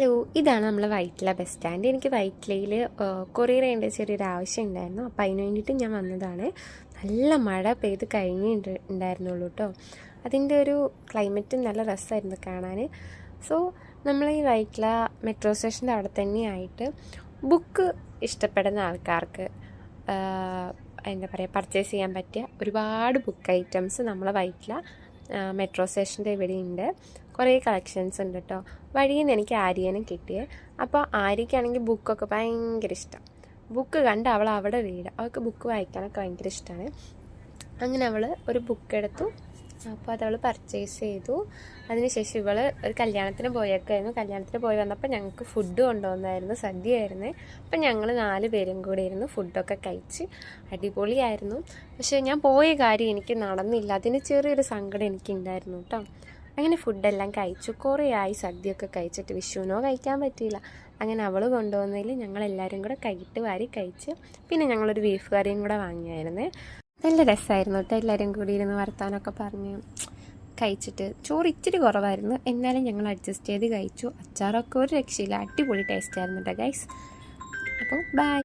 Hello, ഇതാണ് നമ്മൾ Vyttila bus stand. എനിക്ക് വൈറ്റിലയിൽ കൊറിയർ ചെയ്യേണ്ട ചെറിയൊരു ആവശ്യം ഉണ്ടായിരുന്നു. അപ്പോൾ അതിന് വേണ്ടിയിട്ട് ഞാൻ വന്നതാണ്. നല്ല മഴ പെയ്ത് ഉണ്ടായിരുന്നുള്ളൂ കേട്ടോ. അതിൻ്റെ ഒരു ക്ലൈമറ്റും നല്ല രസമായിരുന്നു കാണാൻ. സോ നമ്മൾ ഈ വൈറ്റില മെട്രോ സ്റ്റേഷൻ്റെ അവിടെ തന്നെയായിട്ട് ബുക്ക് ഇഷ്ടപ്പെടുന്ന ആൾക്കാർക്ക് എന്താ പറയുക, പർച്ചേസ് ചെയ്യാൻ പറ്റിയ ഒരുപാട് ബുക്ക് ഐറ്റംസ് നമ്മളെ വൈറ്റില മെട്രോ സ്റ്റേഷൻ്റെ ഇവിടെ ഉണ്ട്. കുറേ കളക്ഷൻസ് ഉണ്ട് കേട്ടോ. വഴിയിൽ നിന്ന് എനിക്ക് ആര്യനും കിട്ടിയേ. അപ്പോൾ ആര്യയ്ക്കാണെങ്കിൽ ബുക്കൊക്കെ ഭയങ്കര ഇഷ്ടം. ബുക്ക് കണ്ട് അവൾ അവിടെ വീട്, അവൾക്ക് ബുക്ക് വായിക്കാനൊക്കെ ഭയങ്കര ഇഷ്ടമാണ്. അങ്ങനെ അവൾ ഒരു ബുക്ക് എടുത്തു. അപ്പോൾ അതവൾ പർച്ചേസ് ചെയ്തു. അതിനുശേഷം ഇവൾ ഒരു കല്യാണത്തിന് പോയേക്കായിരുന്നു. കല്യാണത്തിന് പോയി വന്നപ്പോൾ ഞങ്ങൾക്ക് ഫുഡ് കൊണ്ടുവന്നായിരുന്നു, സദ്യയായിരുന്നു. അപ്പം ഞങ്ങൾ 4 പേരും കൂടെ ഇരുന്ന് ഫുഡൊക്കെ കഴിച്ച് അടിപൊളിയായിരുന്നു. പക്ഷേ ഞാൻ പോയ കാര്യം എനിക്ക് നടന്നില്ല. അതിന് ചെറിയൊരു സങ്കടം എനിക്കുണ്ടായിരുന്നു കേട്ടോ. അങ്ങനെ ഫുഡെല്ലാം കഴിച്ചു. കുറേ ആയി സദ്യയൊക്കെ കഴിച്ചിട്ട്. വിഷുവിനോ കഴിക്കാൻ പറ്റിയില്ല. അങ്ങനെ അവൾ കൊണ്ടുവന്നതിൽ ഞങ്ങളെല്ലാവരും കൂടെ കൈയിട്ട് വാരി കഴിച്ച്. പിന്നെ ഞങ്ങളൊരു ബീഫ് കറിയും കൂടെ വാങ്ങിയായിരുന്നേ. നല്ല രസമായിരുന്നു കേട്ടോ. എല്ലാവരും കൂടി ഇരുന്ന് വർത്താനമൊക്കെ പറഞ്ഞ് കഴിച്ചിട്ട്. ചോറ് ഇച്ചിരി കുറവായിരുന്നു, എന്നാലും ഞങ്ങൾ അഡ്ജസ്റ്റ് ചെയ്ത് കഴിച്ചു. അച്ചാറൊക്കെ ഒരു രക്ഷയില്ല, അടിപൊളി ടേസ്റ്റ് ആയിരുന്നു കേട്ടോ ഗൈസ്. അപ്പോൾ ബൈ.